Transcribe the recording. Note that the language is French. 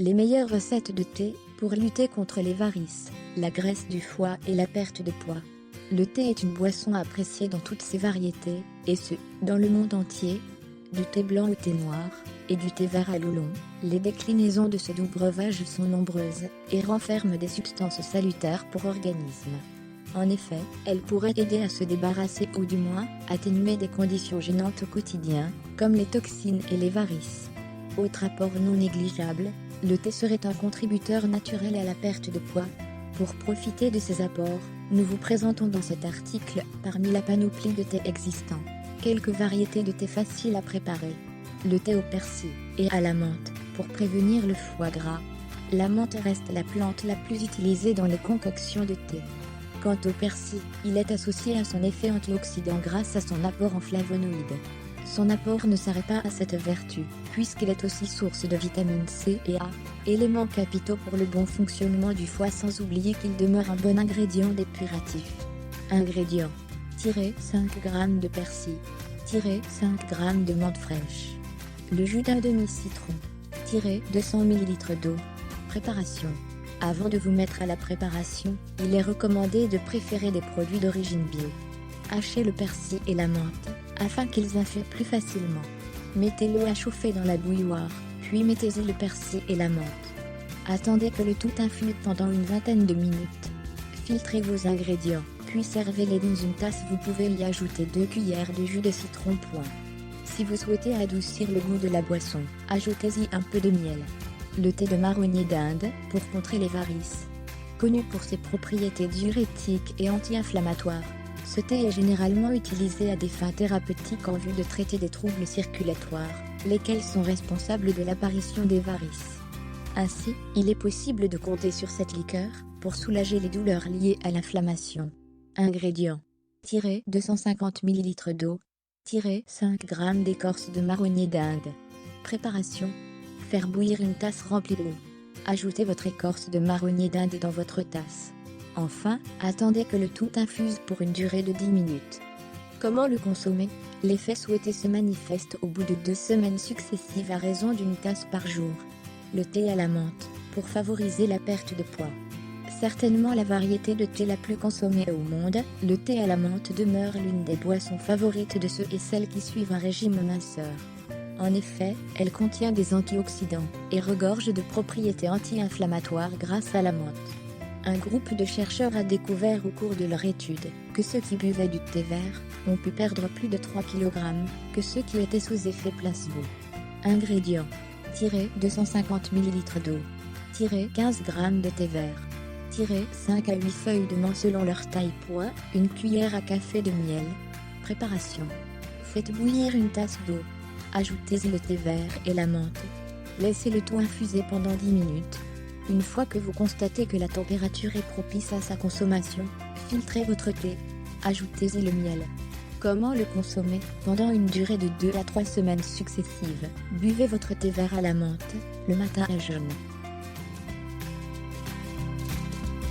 Les meilleures recettes de thé pour lutter contre les varices, la graisse du foie et la perte de poids. Le thé est une boisson appréciée dans toutes ses variétés, et ce, dans le monde entier. Du thé blanc au thé noir, et du thé vert à l'oolong, les déclinaisons de ce doux breuvage sont nombreuses, et renferment des substances salutaires pour l'organisme. En effet, elles pourraient aider à se débarrasser ou du moins, atténuer des conditions gênantes au quotidien, comme les toxines et les varices. Autre apport non négligeable, le thé serait un contributeur naturel à la perte de poids. Pour profiter de ces apports, nous vous présentons dans cet article, parmi la panoplie de thés existants, quelques variétés de thé faciles à préparer. Le thé au persil et à la menthe, pour prévenir le foie gras. La menthe reste la plante la plus utilisée dans les concoctions de thé. Quant au persil, il est associé à son effet antioxydant grâce à son apport en flavonoïdes. Son apport ne s'arrête pas à cette vertu, puisqu'il est aussi source de vitamine C et A, éléments capitaux pour le bon fonctionnement du foie, sans oublier qu'il demeure un bon ingrédient depuratif. Ingrédients. 5 g de persil. 5 g de menthe fraîche. Le jus d'un demi-citron. 200 ml d'eau. Préparation. Avant de vous mettre à la préparation, il est recommandé de préférer des produits d'origine bio. Hachez le persil et la menthe, afin qu'ils infusent plus facilement. Mettez l'eau à chauffer dans la bouilloire, puis mettez-y le persil et la menthe. Attendez que le tout infuse pendant une vingtaine de minutes. Filtrez vos ingrédients, puis servez-les dans une tasse. Vous pouvez y ajouter 2 cuillères de jus de citron point. Si vous souhaitez adoucir le goût de la boisson, ajoutez-y un peu de miel. Le thé de marronnier d'Inde, pour contrer les varices. Connu pour ses propriétés diurétiques et anti-inflammatoires, ce thé est généralement utilisé à des fins thérapeutiques en vue de traiter des troubles circulatoires, lesquels sont responsables de l'apparition des varices. Ainsi, il est possible de compter sur cette liqueur pour soulager les douleurs liées à l'inflammation. Ingrédients. 250 ml d'eau. 5 g d'écorce de marronnier d'Inde. Préparation. Faire bouillir une tasse remplie d'eau. Ajoutez votre écorce de marronnier d'Inde dans votre tasse. Enfin, attendez que le tout infuse pour une durée de 10 minutes. Comment le consommer? L'effet souhaité se manifeste au bout de 2 semaines successives à raison d'une tasse par jour. Le thé à la menthe, pour favoriser la perte de poids. Certainement la variété de thé la plus consommée au monde, le thé à la menthe demeure l'une des boissons favorites de ceux et celles qui suivent un régime minceur. En effet, elle contient des antioxydants et regorge de propriétés anti-inflammatoires grâce à la menthe. Un groupe de chercheurs a découvert au cours de leur étude que ceux qui buvaient du thé vert ont pu perdre plus de 3 kg que ceux qui étaient sous effet placebo. Ingrédients. 250 ml d'eau. 15 g de thé vert. 5 à 8 feuilles de menthe selon leur taille. Une cuillère à café de miel. Préparation. Faites bouillir une tasse d'eau. Ajoutez-y le thé vert et la menthe. Laissez le tout infuser pendant 10 minutes. Une fois que vous constatez que la température est propice à sa consommation, filtrez votre thé. Ajoutez-y le miel. Comment le consommer? Pendant une durée de 2 à 3 semaines successives, buvez votre thé vert à la menthe, le matin à jeun.